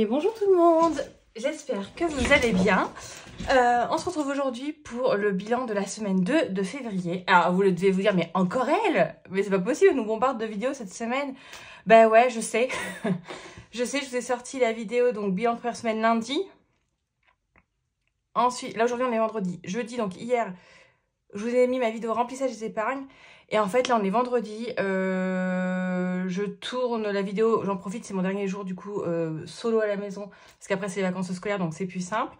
Et bonjour tout le monde, j'espère que vous allez bien. On se retrouve aujourd'hui pour le bilan de la semaine 2 de février. Alors vous devez vous dire, mais encore elle? Mais c'est pas possible, on nous bombarde de vidéos cette semaine. Bah ouais, je sais. Je sais, je vous ai sorti la vidéo, donc bilan de première semaine lundi. Ensuite, là aujourd'hui on est vendredi. Jeudi, donc hier, je vous ai mis ma vidéo remplissage des épargnes. Et en fait, là, on est vendredi. Je tourne la vidéo. J'en profite, c'est mon dernier jour, du coup, solo à la maison. Parce qu'après, c'est les vacances scolaires, donc c'est plus simple.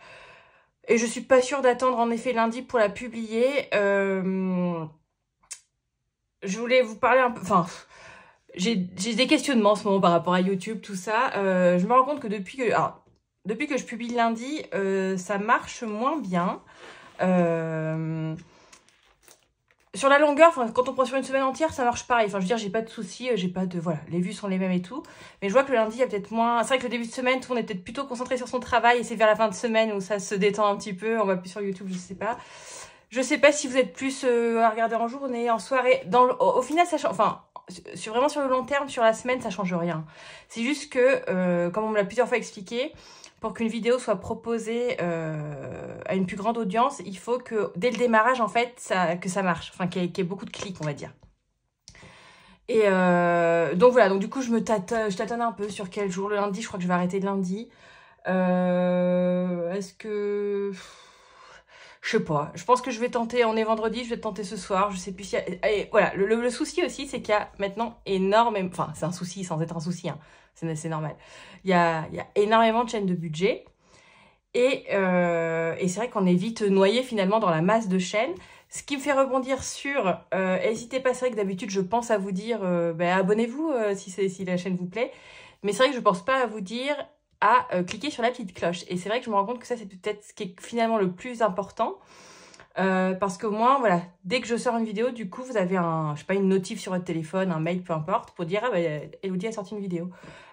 Et je suis pas sûre d'attendre, en effet, lundi pour la publier. Je voulais vous parler un peu... Enfin, j'ai des questionnements en ce moment par rapport à YouTube, tout ça. Je me rends compte que depuis que je publie lundi, ça marche moins bien. Sur la longueur, quand on prend sur une semaine entière, ça marche pareil. Enfin, je veux dire, j'ai pas de soucis, j'ai pas de... Voilà, les vues sont les mêmes et tout. Mais je vois que le lundi, il y a peut-être moins... C'est vrai que le début de semaine, tout le monde est peut-être plutôt concentré sur son travail. Et c'est vers la fin de semaine où ça se détend un petit peu. On va plus sur YouTube, je sais pas. Je sais pas si vous êtes plus à regarder en journée, en soirée. Au final, ça change... Enfin, vraiment sur le long terme, sur la semaine, ça change rien. C'est juste que, comme on me l'a plusieurs fois expliqué... Pour qu'une vidéo soit proposée à une plus grande audience, il faut que, dès le démarrage, en fait, que ça marche. Enfin, qu'il y ait beaucoup de clics, on va dire. Et donc, voilà. Donc, du coup, je tâtonne un peu sur quel jour. Le lundi, je crois que je vais arrêter le lundi. Est-ce que... Je sais pas. Je pense que je vais tenter... On est vendredi, je vais tenter ce soir. Je sais plus si... Et voilà. Le souci aussi, c'est qu'il y a maintenant énormément... Enfin, c'est un souci sans être un souci, hein. C'est normal. Il y a énormément de chaînes de budget. Et c'est vrai qu'on est vite noyé finalement dans la masse de chaînes. Ce qui me fait rebondir sur... n'hésitez pas, c'est vrai que d'habitude, je pense à vous dire... abonnez-vous si la chaîne vous plaît. Mais c'est vrai que je pense pas à vous dire à cliquer sur la petite cloche. Et c'est vrai que je me rends compte que ça, c'est peut-être ce qui est finalement le plus important. Parce qu'au moins, voilà, dès que je sors une vidéo, du coup, vous avez je sais pas, une notif sur votre téléphone, un mail, peu importe, pour dire, Elodie a sorti une vidéo.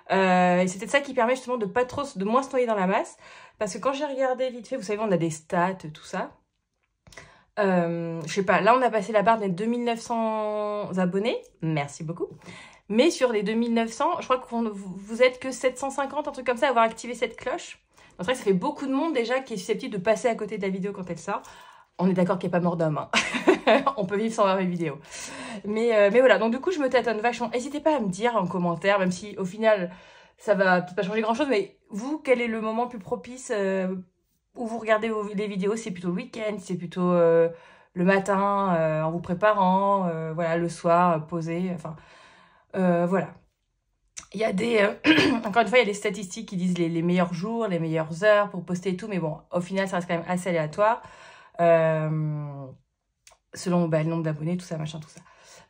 Et c'est peut-être ça qui permet justement de moins se noyer dans la masse. Parce que quand j'ai regardé vite fait, vous savez, on a des stats, tout ça. Je sais pas, là, on a passé la barre des 2900 abonnés. Merci beaucoup. Mais sur les 2900, je crois que vous êtes que 750, un truc comme ça, à avoir activé cette cloche. Donc, c'est vrai que ça fait beaucoup de monde déjà qui est susceptible de passer à côté de la vidéo quand elle sort. On est d'accord qu'il n'y a pas mort d'homme, hein. On peut vivre sans voir mes vidéos. Mais voilà, donc du coup, je me tâtonne vachement. N'hésitez pas à me dire en commentaire, même si au final, ça va peut-être pas changer grand-chose, mais vous, quel est le moment plus propice où vous regardez les vidéos? C'est plutôt le week-end, c'est plutôt le matin, en vous préparant, voilà, le soir, posé, enfin, voilà. Il y a des... encore une fois, il y a des statistiques qui disent les meilleurs jours, les meilleures heures pour poster et tout, mais bon, au final, ça reste quand même assez aléatoire. Selon le nombre d'abonnés, tout ça, machin, tout ça.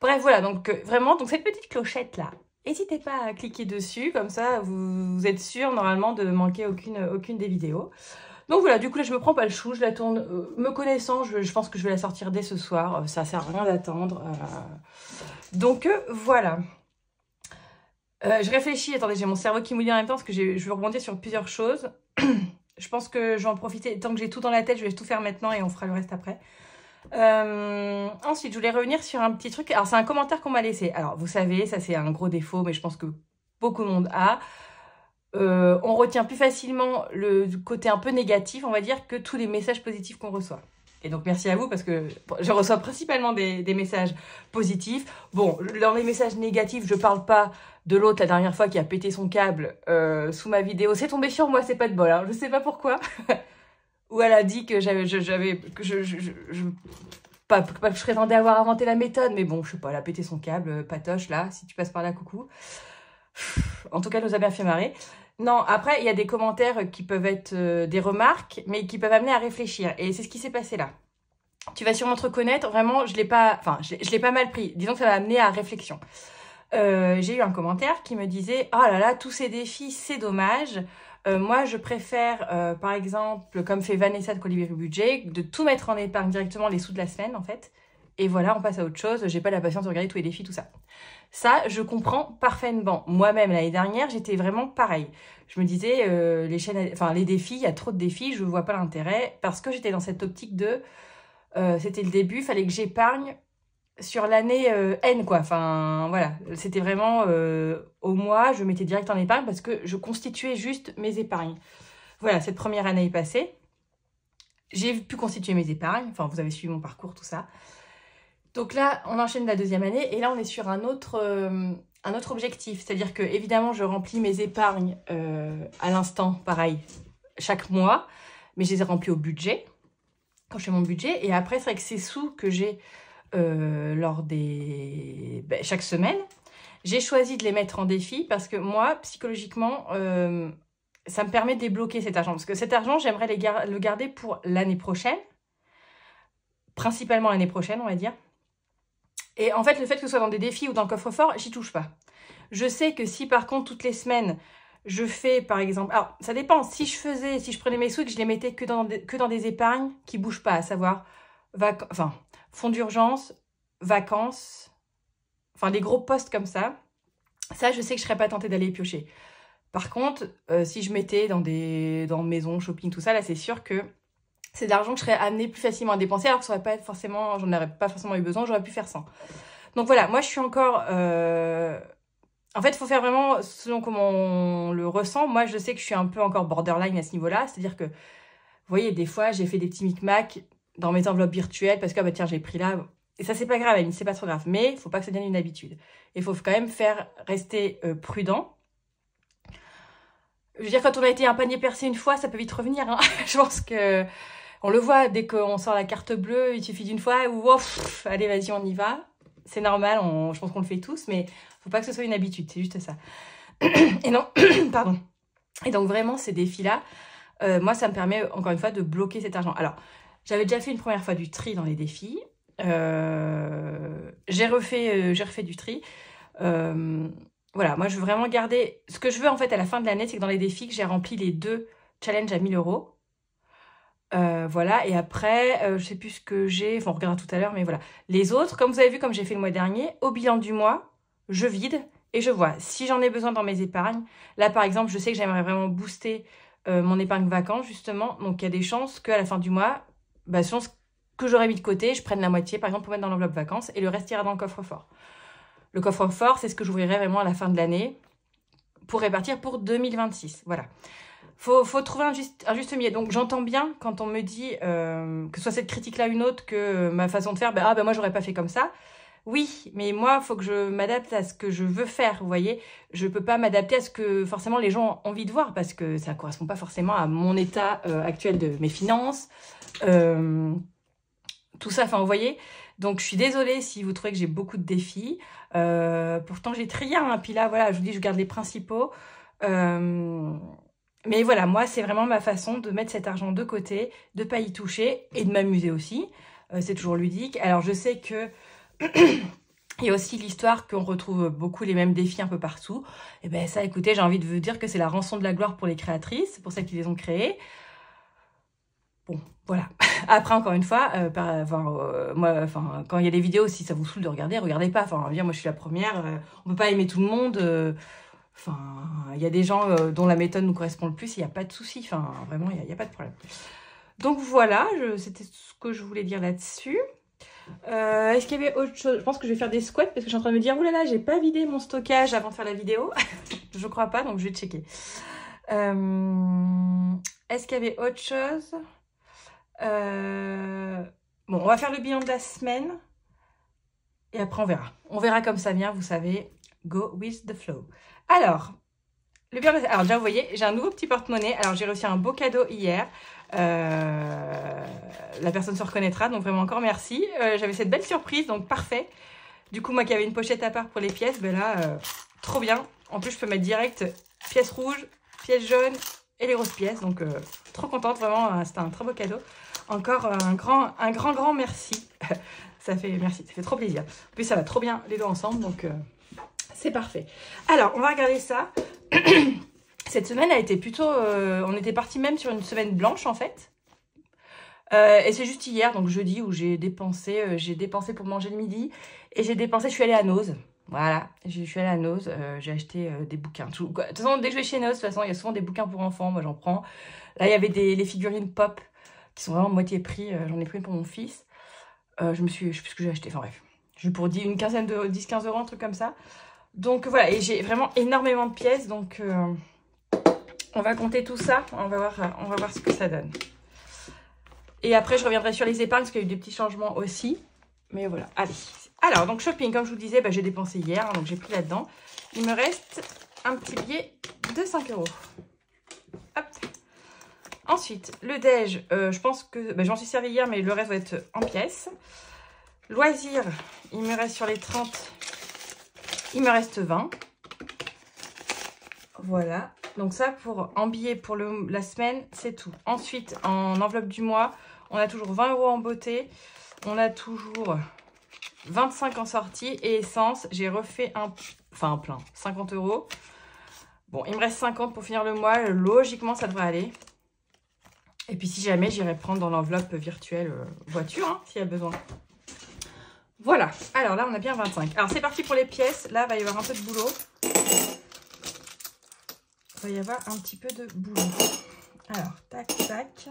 Bref, voilà, donc vraiment, donc cette petite clochette-là, n'hésitez pas à cliquer dessus, comme ça, vous êtes sûr, normalement, de manquer aucune des vidéos. Donc voilà, du coup, là, je me prends pas le chou, je la tourne, me connaissant, je pense que je vais la sortir dès ce soir, ça sert à rien d'attendre. Donc, voilà. Je réfléchis, attendez, j'ai mon cerveau qui mouille en même temps, parce que je vais rebondir sur plusieurs choses. Je pense que je vais en profiter, tant que j'ai tout dans la tête, je vais tout faire maintenant et on fera le reste après. Ensuite, je voulais revenir sur un petit truc. Alors, c'est un commentaire qu'on m'a laissé. Alors, vous savez, ça c'est un gros défaut, mais je pense que beaucoup de monde a. On retient plus facilement le côté un peu négatif, on va dire, que tous les messages positifs qu'on reçoit. Et donc, merci à vous, parce que je reçois principalement des messages positifs. Bon, dans les messages négatifs, je parle pas de l'autre la dernière fois qui a pété son câble sous ma vidéo. C'est tombé sur moi, c'est pas de bol, hein. Je sais pas pourquoi. Où elle a dit que pas que je prétendais avoir inventé la méthode, mais bon, je sais pas, elle a pété son câble, patoche, là, si tu passes par là, coucou. En tout cas, elle nous a bien fait marrer. Non, après, il y a des commentaires qui peuvent être des remarques, mais qui peuvent amener à réfléchir. Et c'est ce qui s'est passé là. Tu vas sûrement te reconnaître, vraiment, je l'ai pas mal pris. Disons que ça m'a amené à réflexion. J'ai eu un commentaire qui me disait « Oh là là, tous ces défis, c'est dommage. Moi, je préfère, par exemple, comme fait Vanessa de Colibri Budget, de tout mettre en épargne directement les sous de la semaine, en fait. Et voilà, on passe à autre chose. J'ai pas la patience de regarder tous les défis, tout ça. » Ça, je comprends parfaitement. Moi-même, l'année dernière, j'étais vraiment pareil. Je me disais, les défis, il y a trop de défis, je vois pas l'intérêt. Parce que j'étais dans cette optique de... c'était le début, il fallait que j'épargne sur l'année N, quoi. Enfin, voilà. C'était vraiment au mois, je mettais direct en épargne parce que je constituais juste mes épargnes. Voilà, cette première année est passée. J'ai pu constituer mes épargnes. Enfin, vous avez suivi mon parcours, tout ça. Donc là, on enchaîne la deuxième année et là, on est sur un autre objectif. C'est-à-dire que, évidemment, je remplis mes épargnes à l'instant, pareil, chaque mois, mais je les ai remplis au budget, quand je fais mon budget. Et après, c'est vrai que ces sous que j'ai lors des... chaque semaine, j'ai choisi de les mettre en défi parce que moi, psychologiquement, ça me permet de débloquer cet argent. Parce que cet argent, j'aimerais le garder pour l'année prochaine, principalement l'année prochaine, on va dire. Et en fait, le fait que ce soit dans des défis ou dans le coffre-fort, j'y touche pas. Je sais que si par contre, toutes les semaines, je fais par exemple... Alors, ça dépend. Si je prenais mes sous et que je les mettais que dans des épargnes qui bougent pas, à savoir fonds d'urgence, vacances, enfin des gros postes comme ça, je sais que je serais pas tentée d'aller piocher. Par contre, si je mettais dans maison, shopping, tout ça, là, c'est sûr que c'est de l'argent que je serais amenée plus facilement à dépenser, alors que j'en aurais pas forcément eu besoin, j'aurais pu faire sans. Donc voilà, moi je suis encore... En fait, il faut faire vraiment selon comment on le ressent. Moi, je sais que je suis un peu encore borderline à ce niveau-là. C'est-à-dire que, vous voyez, des fois, j'ai fait des petits micmacs dans mes enveloppes virtuelles parce que, bah tiens, j'ai pris là. Et ça, c'est pas grave, Annie, c'est pas trop grave. Mais il faut pas que ça devienne une habitude. Il faut quand même rester prudent. Je veux dire, quand on a été un panier percé une fois, ça peut vite revenir. Hein. Je pense que on le voit dès qu'on sort la carte bleue, il suffit d'une fois ou allez, vas-y, on y va. C'est normal, je pense qu'on le fait tous, mais faut pas que ce soit une habitude, c'est juste ça. Et non, pardon. Et donc vraiment, ces défis-là, moi, ça me permet, encore une fois, de bloquer cet argent. Alors, j'avais déjà fait une première fois du tri dans les défis. J'ai refait du tri. Voilà, moi, je veux vraiment garder... Ce que je veux, en fait, à la fin de l'année, c'est que dans les défis, que j'ai rempli les 2 challenges à 1000 €. Voilà, et après, je sais plus ce que j'ai, enfin on regardera tout à l'heure, mais voilà. Les autres, comme vous avez vu, comme j'ai fait le mois dernier, au bilan du mois, je vide et je vois si j'en ai besoin dans mes épargnes. Là, par exemple, je sais que j'aimerais vraiment booster mon épargne vacances, justement. Donc, il y a des chances qu'à la fin du mois, selon ce que j'aurais mis de côté, je prenne la moitié, par exemple, pour mettre dans l'enveloppe vacances et le reste ira dans le coffre-fort. Le coffre-fort, c'est ce que j'ouvrirai vraiment à la fin de l'année pour répartir pour 2026. Voilà. Faut trouver un juste milieu. Donc, j'entends bien quand on me dit, que ce soit cette critique-là une autre, que ma façon de faire, moi, j'aurais pas fait comme ça. Oui, mais moi, il faut que je m'adapte à ce que je veux faire, vous voyez. Je peux pas m'adapter à ce que, forcément, les gens ont envie de voir, parce que ça correspond pas forcément à mon état actuel de mes finances. Tout ça, enfin, vous voyez. Donc, je suis désolée si vous trouvez que j'ai beaucoup de défis. Pourtant, j'ai trié, hein. Puis là, voilà, je vous dis, je garde les principaux. Mais voilà, moi, c'est vraiment ma façon de mettre cet argent de côté, de ne pas y toucher et de m'amuser aussi. C'est toujours ludique. Alors, je sais que il y a aussi l'histoire qu'on retrouve beaucoup les mêmes défis un peu partout. Et bien ça, écoutez, j'ai envie de vous dire que c'est la rançon de la gloire pour les créatrices, pour celles qui les ont créées. Bon, voilà. Après, encore une fois, moi, quand il y a des vidéos, si ça vous saoule de regarder, regardez pas. Enfin, moi, je suis la première. On peut pas aimer tout le monde. Enfin, il y a des gens dont la méthode nous correspond le plus, il n'y a pas de souci. Enfin, vraiment, il n'y a pas de problème. Donc voilà, c'était ce que je voulais dire là-dessus. Est-ce qu'il y avait autre chose? Je pense que je vais faire des squats parce que je suis en train de me dire, oulala, j'ai pas vidé mon stockage avant de faire la vidéo. Je crois pas, donc je vais checker. Est-ce qu'il y avait autre chose? Bon, on va faire le bilan de la semaine. Et après, on verra. On verra comme ça vient, vous savez. Go with the flow. Alors, alors déjà, vous voyez, j'ai un nouveau petit porte-monnaie. Alors, j'ai reçu un beau cadeau hier. La personne se reconnaîtra, donc vraiment encore merci. J'avais cette belle surprise, donc parfait. Du coup, moi qui avais une pochette à part pour les pièces, là, trop bien. En plus, je peux mettre direct pièces rouges, pièces jaunes et les grosses pièces. Donc, trop contente, vraiment, c'était un très beau cadeau. Encore un grand merci. Merci, ça fait trop plaisir. En plus, ça va trop bien les deux ensemble, donc c'est parfait. Alors, on va regarder ça. Cette semaine a été plutôt... on était parti même sur une semaine blanche, en fait. Et c'est juste hier, donc jeudi, où j'ai dépensé pour manger le midi. Et je suis allée à Nose. Voilà, je suis allée à Nose. J'ai acheté des bouquins. De toute façon, dès que je vais chez Nose, de toute façon, il y a souvent des bouquins pour enfants. Moi, j'en prends. Là, il y avait les figurines pop qui sont vraiment moitié prix. J'en ai pris pour mon fils. Je sais plus ce que j'ai acheté. Enfin bref. J'ai pour une quinzaine de 10-15 euros, un truc comme ça. Donc voilà, et j'ai vraiment énormément de pièces. Donc on va compter tout ça. On va voir ce que ça donne. Et après, je reviendrai sur les épargnes parce qu'il y a eu des petits changements aussi. Mais voilà, allez. Alors, donc shopping, comme je vous disais, bah, j'ai dépensé hier. Hein, donc j'ai pris là-dedans. Il me reste un petit billet de 5 euros. Hop. Ensuite, le déj, je pense que bah, j'en suis servi hier, mais le reste va être en pièces. Loisirs, il me reste sur les 30, il me reste 20. Voilà. Donc ça, en billets pour la semaine, c'est tout. Ensuite, en enveloppe du mois, on a toujours 20 euros en beauté. On a toujours 25 en sortie. Et essence, j'ai refait un plein, 50 euros. Bon, il me reste 50 pour finir le mois. Logiquement, ça devrait aller. Et puis si jamais, j'irai prendre dans l'enveloppe virtuelle voiture, hein, s'il y a besoin. Voilà. Alors là, on a bien 25. Alors, c'est parti pour les pièces. Là, il va y avoir un peu de boulot. Il va y avoir un petit peu de boulot. Alors, tac, tac.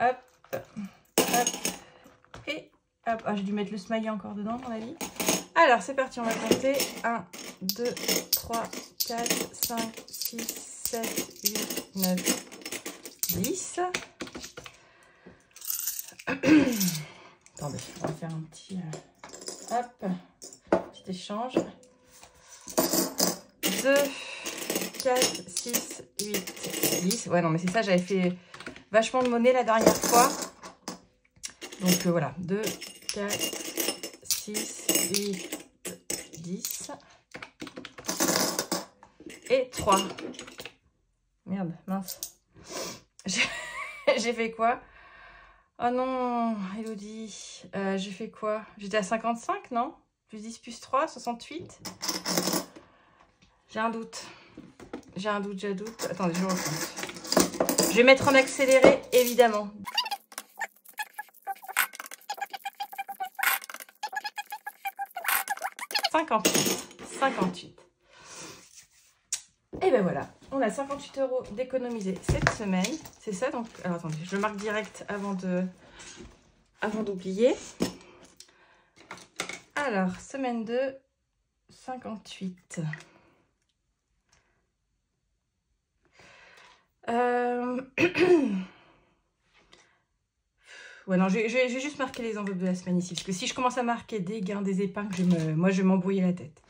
Hop, hop, et hop. Ah, j'ai dû mettre le smiley encore dedans, à mon avis. Alors, c'est parti, on va compter. 1, 2, 3, 4, 5, 6, 7, 8, 9, 10. Attendez, on va faire un petit... hop, petit échange. 2, 4, 6, 8, 10. Ouais, non, mais c'est ça, j'avais fait vachement de monnaie la dernière fois. Donc voilà, 2, 4, 6, 8, 10. Et 3. Merde, mince. J'ai fait quoi? Oh non, Elodie. J'ai fait quoi? J'étais à 55, non? Plus 10, plus 3, 68. J'ai un doute. J'ai un doute. Attendez, je reprends. Je vais mettre en accéléré, évidemment. 58. Et ben voilà, on a 58 euros d'économiser cette semaine. C'est ça, donc... Alors attendez, je le marque direct avant d'oublier. Alors, semaine 2, 58. Ouais, non, j'ai juste marqué les enveloppes de la semaine ici. Parce que si je commence à marquer des gains, des épargnes, moi, je vais m'embrouiller la tête.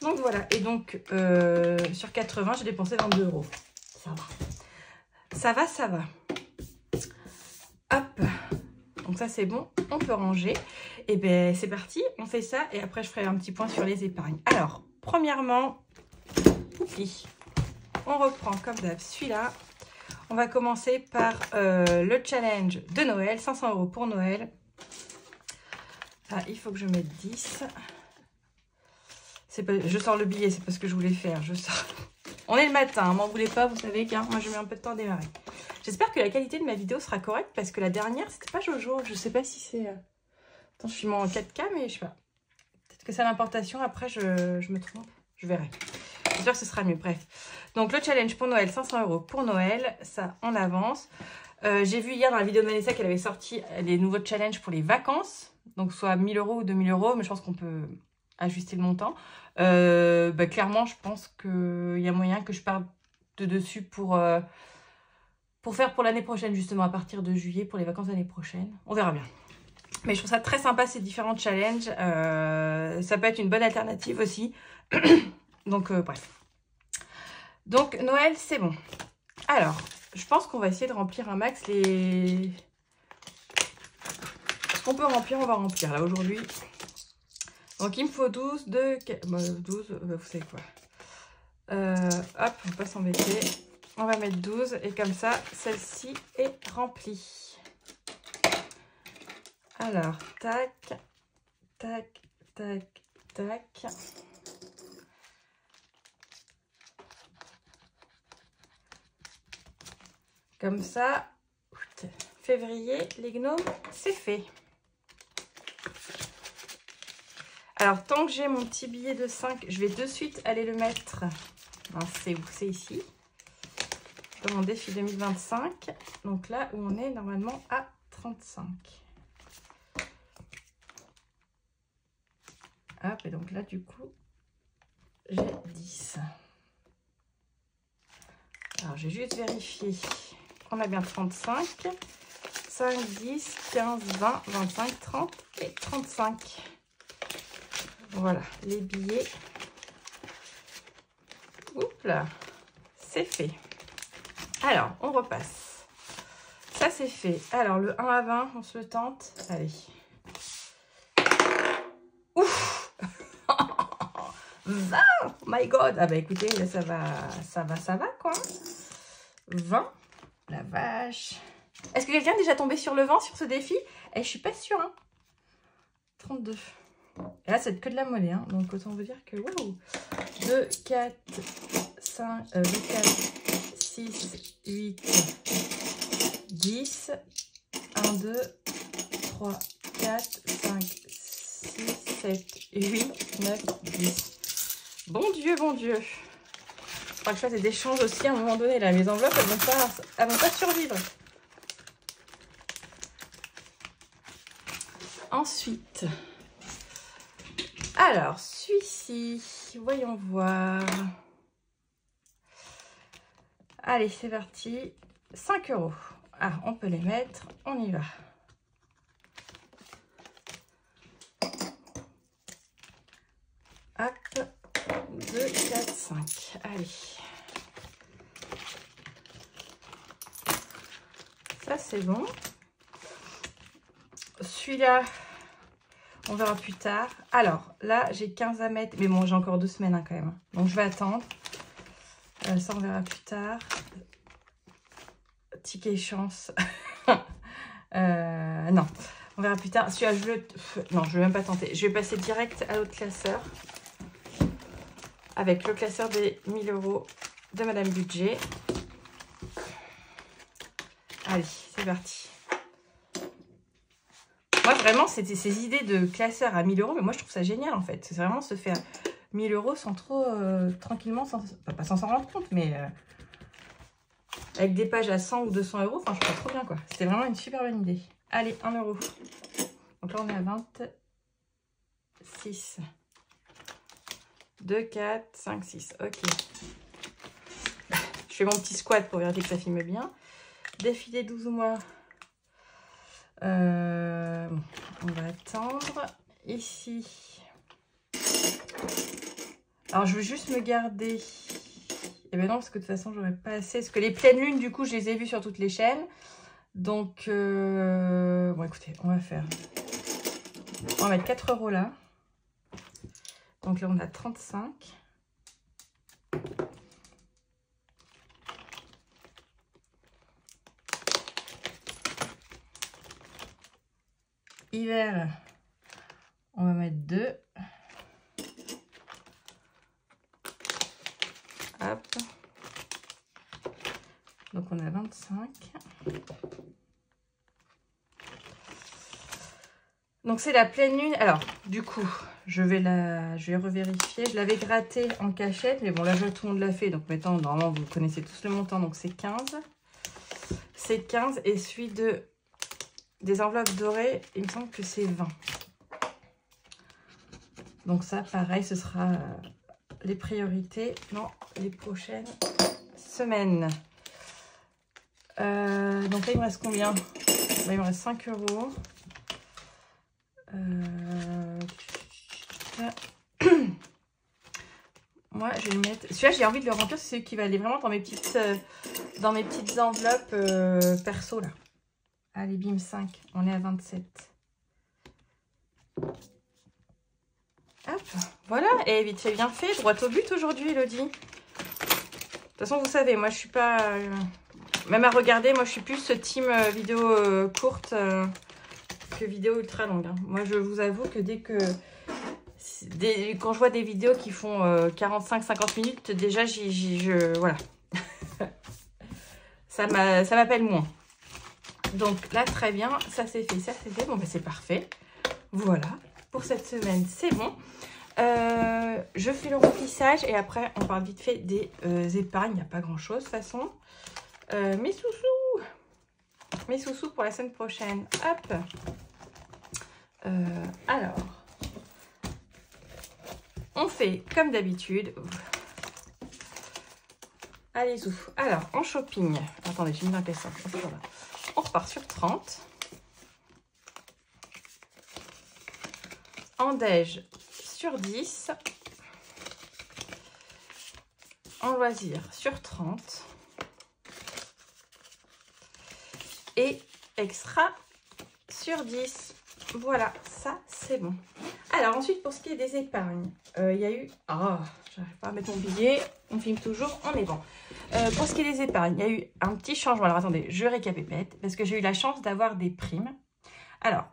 Donc, voilà. Et donc, sur 80, j'ai dépensé 22 euros. Ça va. Ça va. Hop. Donc, ça, c'est bon. On peut ranger. Et ben c'est parti. On fait ça. Et après, je ferai un petit point sur les épargnes. Alors, premièrement, on reprend comme d'hab celui-là. On va commencer par le challenge de Noël. 500 euros pour Noël. Ah, il faut que je mette 10. Je sors le billet, c'est pas ce que je voulais faire. Je sors. On est le matin, hein, m'en voulez pas, vous savez, car moi je mets un peu de temps à démarrer. J'espère que la qualité de ma vidéo sera correcte parce que la dernière, c'était pas Jojo. Je sais pas si c'est... Attends, je suis en 4K, mais je sais pas. Peut-être que c'est à l'importation. Après, je me trompe. Je verrai. J'espère que ce sera mieux. Bref. Donc, le challenge pour Noël, 500 euros pour Noël. Ça, on avance. J'ai vu hier dans la vidéo de Vanessa qu'elle avait sorti les nouveaux challenges pour les vacances. Donc, soit 1000 euros ou 2000 euros. Mais je pense qu'on peut ajuster le montant. Clairement, je pense qu'il y a moyen que je parte de dessus pour faire pour l'année prochaine, justement, à partir de juillet, pour les vacances de l'année prochaine. On verra bien. Mais je trouve ça très sympa, ces différents challenges. Ça peut être une bonne alternative aussi. Donc, bref. Donc, Noël, c'est bon. Alors, je pense qu'on va essayer de remplir un max les... Ce qu'on peut remplir, on va remplir, là, aujourd'hui. Donc, il me faut 12 de... 12, vous savez quoi. Hop, on va pas s'embêter. On va mettre 12 et comme ça, celle-ci est remplie. Alors, tac, tac, tac, tac. Comme ça, février, les gnomes, c'est fait. Alors, tant que j'ai mon petit billet de 5, je vais de suite aller le mettre. C'est où? C'est ici. sur mon défi 2025. Donc là où on est normalement à 35. Hop, et donc là du coup, j'ai 10. Alors, j'ai juste vérifié qu'on a bien 35. 5, 10, 15, 20, 25, 30 et 35. Voilà, les billets. Oups là, c'est fait. Alors, on repasse. Ça, c'est fait. Alors, le 1 à 20, on se le tente. Allez. Ouf. 20. Oh my God. Ah bah écoutez, là, ça va, quoi. 20. La vache. Est-ce que quelqu'un est déjà tombé sur le 20 sur ce défi? Je suis pas sûre. Hein. 32. Et là, c'est que de la monnaie. Hein. Donc, autant vous dire que... Wow. 2, 4, 5, 2, 4, 6, 8, 10. 1, 2, 3, 4, 5, 6, 7, 8, 9, 10. Bon Dieu, bon Dieu. Je crois que je fasse des échanges aussi à un moment donné. Là, mes enveloppes, elles vont pas survivre. Ensuite, alors, celui-ci, voyons voir. Allez, c'est parti. 5 €. Ah, on peut les mettre. On y va. Hop. 2, 4, 5. Allez. Ça, c'est bon. Celui-là, on verra plus tard. Alors, là, j'ai 15 à mettre. Mais bon, j'ai encore 2 semaines hein, quand même. Donc, je vais attendre. Ça, on verra plus tard. Ticket chance. Non, on verra plus tard. Celui-là, non, je ne vais même pas tenter. Je vais passer direct à l'autre classeur. Avec le classeur des 1000 € de Madame Budget. Allez, c'est parti. Moi, vraiment, c'était ces idées de classeur à 1000 €, mais moi, je trouve ça génial, en fait. C'est vraiment se faire 1000 € sans trop, tranquillement, pas sans s'en rendre compte, mais avec des pages à 100 ou 200 €, enfin, je trouve ça trop bien, quoi. C'était vraiment une super bonne idée. Allez, 1 €. Donc là, on est à 26. 2, 4, 5, 6. Ok. Je fais mon petit squat pour vérifier que ça filme bien. Défilé 12 mois. On va attendre. Ici. Alors, je veux juste me garder. Eh ben non, parce que de toute façon, j'aurais pas assez. Parce que les pleines lunes, du coup, je les ai vues sur toutes les chaînes. Donc, bon, écoutez, on va faire. On va mettre 4 € là. Donc là, on a 35. Hiver, on va mettre 2. Hop. Donc on a 25. Donc c'est la pleine lune. Alors du coup, je vais revérifier. Je l'avais gratté en cachette, mais bon là tout le monde l'a fait. Donc maintenant, normalement, vous connaissez tous le montant. Donc c'est 15. C'est 15 et celui des enveloppes dorées, il me semble que c'est 20. Donc ça, pareil, ce sera les priorités dans les prochaines semaines. Donc là, il me reste combien? Là, il me reste 5 €. Moi, je vais le mettre... Celui-là, j'ai envie de le remplir. C'est celui qui va aller vraiment dans mes petites enveloppes perso, là. Allez, bim, 5. On est à 27. Hop, voilà. Et vite fait, bien fait. Droit au but aujourd'hui, Elodie. De toute façon, vous savez, moi, je suis pas... même à regarder, moi, je suis plus ce team vidéo courte que vidéo ultra longue. Hein. Moi, je vous avoue que quand je vois des vidéos qui font 45-50 minutes, déjà, voilà. ça m'appelle moins. Donc là, très bien, ça c'est fait, ça c'est fait. Bon, ben c'est parfait. Voilà, pour cette semaine, c'est bon. Je fais le remplissage et après, on parle vite fait des épargnes. Il n'y a pas grand-chose, de toute façon. Mes sous-sous pour la semaine prochaine. Hop. Alors, on fait comme d'habitude. Allez, ouf. Alors, en shopping. Attendez, j'ai mis un caisson. On repart sur 30. En déj sur 10. En loisir sur 30. Et extra sur 10. Voilà, ça c'est bon. Alors ensuite, pour ce qui est des épargnes, il y a eu... Oh, j'arrive pas à mettre mon billet. On filme toujours, on est bon. Pour ce qui est des épargnes, il y a eu un petit changement. Alors attendez, je récapépète parce que j'ai eu la chance d'avoir des primes. Alors,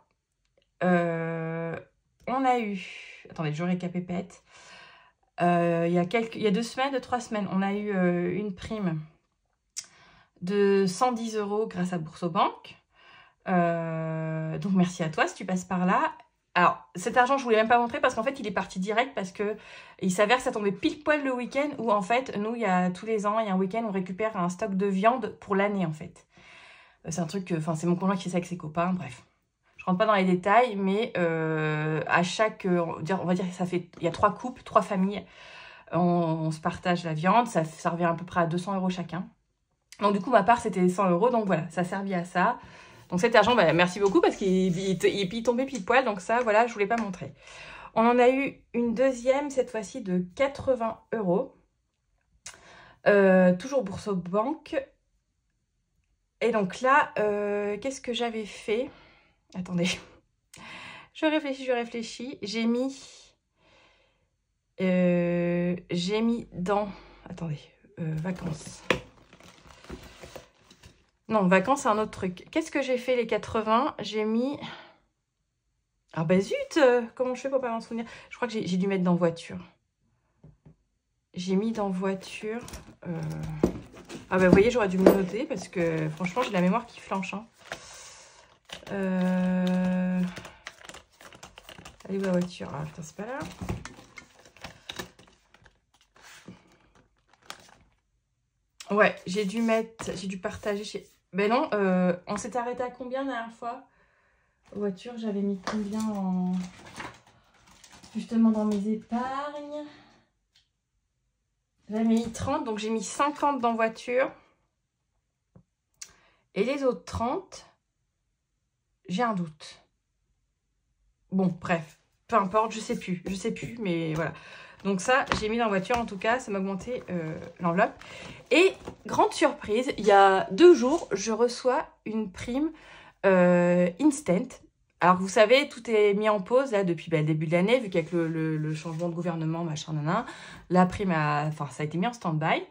on a eu... Attendez, je récapépète. Il y a 2 semaines, 3 semaines, on a eu une prime de 110 € grâce à Boursorama. Donc merci à toi si tu passes par là. Alors cet argent je voulais même pas montrer parce qu'en fait il est parti direct parce que il s'avère que ça tombait pile poil le week-end où en fait nous tous les ans il y a un week-end où on récupère un stock de viande pour l'année en fait. C'est un truc, enfin c'est mon conjoint qui fait ça avec ses copains, bref. Je rentre pas dans les détails mais à chaque, on va dire ça fait, il y a 3 couples, 3 familles, on se partage la viande, ça revient à peu près à 200 € chacun. Donc du coup ma part c'était 100 €, donc voilà, ça servait à ça. Donc cet argent, bah, merci beaucoup parce qu'il tombait pile poil, donc ça voilà, je voulais pas montrer. On en a eu une deuxième, cette fois-ci de 80 €. Toujours Boursorama. Et donc là, qu'est-ce que j'avais fait? Attendez, je réfléchis. J'ai mis dans... Attendez, vacances. Non, vacances, c'est un autre truc. Qu'est-ce que j'ai fait les 80? J'ai mis... Ah bah zut, comment je fais pour pas m'en souvenir? Je crois que j'ai dû mettre dans voiture. J'ai mis dans voiture... Ah bah vous voyez, j'aurais dû me noter parce que franchement, j'ai la mémoire qui flanche. Hein. Allez, la voiture. Ah putain, c'est pas là. Ouais, j'ai dû partager chez... Ben non, on s'était arrêté à combien la dernière fois? Voiture, j'avais mis combien justement dans mes épargnes? J'avais mis 30, donc j'ai mis 50 dans voiture. Et les autres 30, j'ai un doute. Bon, bref, peu importe, je sais plus, mais voilà. Donc ça, j'ai mis dans voiture, en tout cas, ça m'a augmenté l'enveloppe. Et grande surprise, il y a 2 jours, je reçois une prime instant. Alors vous savez, tout est mis en pause là depuis le début de l'année, vu qu'avec le changement de gouvernement, machin, nanan, la prime ça a été mis en stand-by.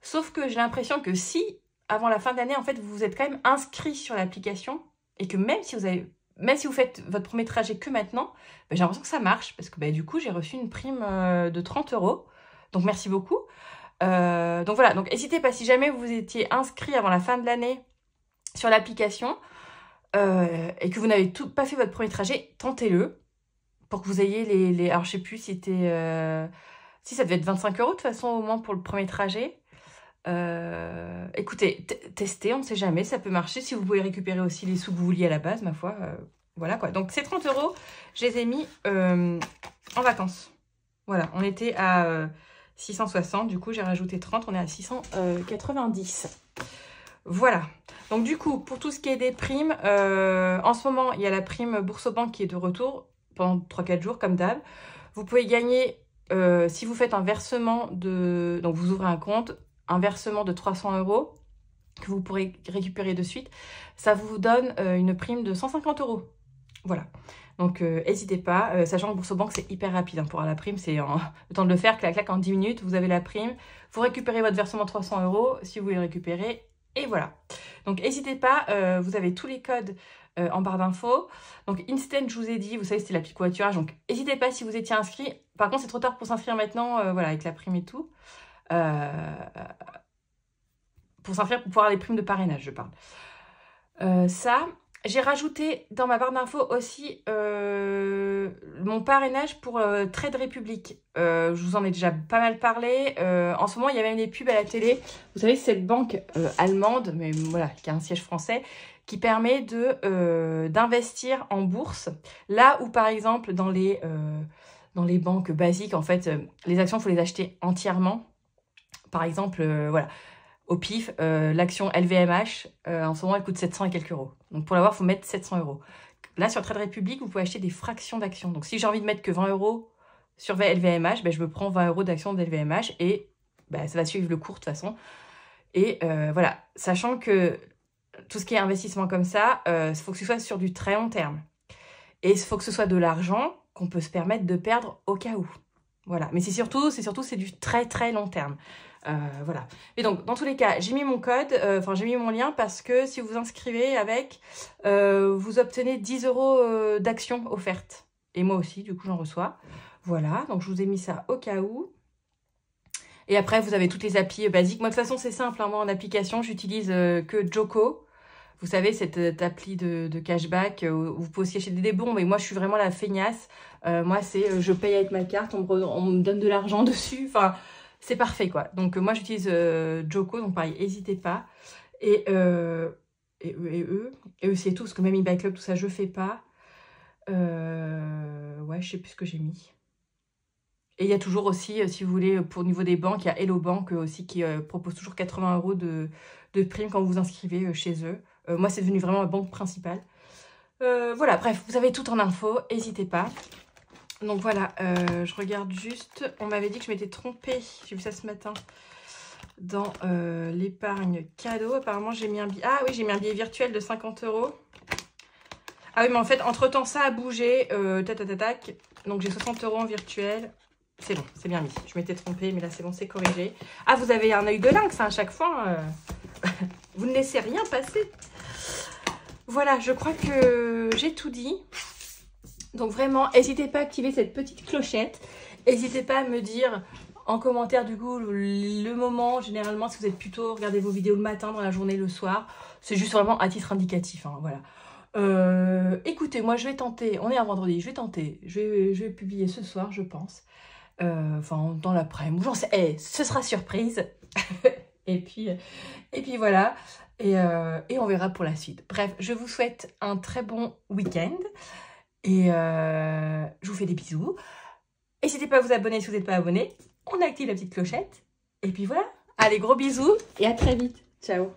Sauf que j'ai l'impression que si, avant la fin de l'année, en fait, vous vous êtes quand même inscrit sur l'application, et que même si vous faites votre premier trajet que maintenant, j'ai l'impression que ça marche. Parce que du coup, j'ai reçu une prime de 30 €. Donc, merci beaucoup. Donc, voilà. Donc, n'hésitez pas. Si jamais vous étiez inscrit avant la fin de l'année sur l'application et que vous n'avez pas fait votre premier trajet, tentez-le. Pour que vous ayez les... Alors, je sais plus si c'était... si ça devait être 25 € de toute façon, au moins pour le premier trajet. Écoutez, testez, on ne sait jamais, ça peut marcher. Si vous pouvez récupérer aussi les sous que vous vouliez à la base, ma foi, voilà quoi. Donc ces 30 €, je les ai mis en vacances. Voilà, on était à 660, du coup j'ai rajouté 30, on est à 690. Voilà. Donc du coup, pour tout ce qui est des primes, en ce moment, il y a la prime Boursorama qui est de retour pendant 3-4 jours, comme d'hab. Vous pouvez gagner, si vous faites un versement de... Donc vous ouvrez un compte, un versement de 300 € que vous pourrez récupérer de suite, ça vous donne une prime de 150 €. Voilà. Donc, n'hésitez pas, sachant que Boursorama, c'est hyper rapide. Hein, pour avoir la prime, c'est le temps de le faire, clac, clac, en 10 minutes, vous avez la prime. Vous récupérez votre versement 300 € si vous voulez le récupérer. Et voilà. Donc, n'hésitez pas, vous avez tous les codes en barre d'infos. Donc, Instant, je vous ai dit, vous savez, c'était la pique covoiturage. Donc, n'hésitez pas si vous étiez inscrit. Par contre, c'est trop tard pour s'inscrire maintenant, voilà, avec la prime et tout. Pour s'inscrire pour pouvoir les primes de parrainage, je parle. Ça, j'ai rajouté dans ma barre d'infos aussi mon parrainage pour Trade Republic. Je vous en ai déjà pas mal parlé. En ce moment, il y a même des pubs à la télé. Vous savez, cette banque allemande, mais voilà, qui a un siège français, qui permet d'investir en bourse. Là où, par exemple, dans les banques basiques, en fait, les actions, il faut les acheter entièrement. Par exemple, voilà. Au pif, l'action LVMH, en ce moment, elle coûte 700 et quelques euros. Donc, pour l'avoir, il faut mettre 700 euros. Là, sur Trade Republic, vous pouvez acheter des fractions d'actions. Donc, si j'ai envie de mettre que 20 euros sur LVMH, ben, je me prends 20 euros d'actions de LVMH et ben, ça va suivre le cours de toute façon. Et voilà, sachant que tout ce qui est investissement comme ça, il faut que ce soit sur du très long terme. Et il faut que ce soit de l'argent qu'on peut se permettre de perdre au cas où. Voilà, mais c'est surtout du très très long terme. Voilà. Et donc, dans tous les cas, j'ai mis mon code, j'ai mis mon lien parce que si vous vous inscrivez avec, vous obtenez 10 euros d'actions offertes. Et moi aussi, du coup, j'en reçois. Voilà, donc je vous ai mis ça au cas où. Et après, vous avez toutes les applis basiques. Moi, de toute façon, c'est simple. Hein, moi, en application, j'utilise que Joko. Vous savez, cette appli de cashback où vous pouvez aussi acheter des bons, mais moi, je suis vraiment la feignasse. Moi, c'est je paye avec ma carte, on me donne de l'argent dessus. Enfin, c'est parfait, quoi. Donc, moi, j'utilise Joko, donc pareil, n'hésitez pas. Et eux, c'est tout, parce que même eBay Club, tout ça, je fais pas. Ouais, je sais plus ce que j'ai mis. Et il y a toujours aussi, si vous voulez, pour le niveau des banques, il y a Hello Bank aussi qui propose toujours 80 euros de prime quand vous vous inscrivez chez eux. Moi, c'est devenu vraiment ma banque principale. Voilà, bref, vous avez tout en info, n'hésitez pas. Donc voilà, je regarde juste. On m'avait dit que je m'étais trompée, j'ai vu ça ce matin, dans l'épargne cadeau. Apparemment, j'ai mis un billet. Ah oui, j'ai mis un billet virtuel de 50 euros. Ah oui, mais en fait, entre-temps, ça a bougé. Tac. Donc, j'ai 60 euros en virtuel. C'est bon, c'est bien mis. Je m'étais trompée, mais là, c'est bon, c'est corrigé. Ah, vous avez un œil de lynx, hein, à chaque fois. Vous ne laissez rien passer. Voilà, je crois que j'ai tout dit. Donc, vraiment, n'hésitez pas à activer cette petite clochette. N'hésitez pas à me dire en commentaire, du coup, le moment. Généralement, si vous êtes plutôt, regardez vos vidéos le matin, dans la journée, le soir. C'est juste vraiment à titre indicatif, hein, voilà. Écoutez, moi, je vais tenter. On est un vendredi, je vais tenter. Je vais publier ce soir, je pense. Enfin, dans l'après-midi, j'en sais. Eh, ce sera surprise. et puis voilà. Et on verra pour la suite. Bref, je vous souhaite un très bon week-end. Et je vous fais des bisous. N'hésitez pas à vous abonner si vous n'êtes pas abonné. On active la petite clochette. Et puis voilà. Allez, gros bisous et à très vite. Ciao.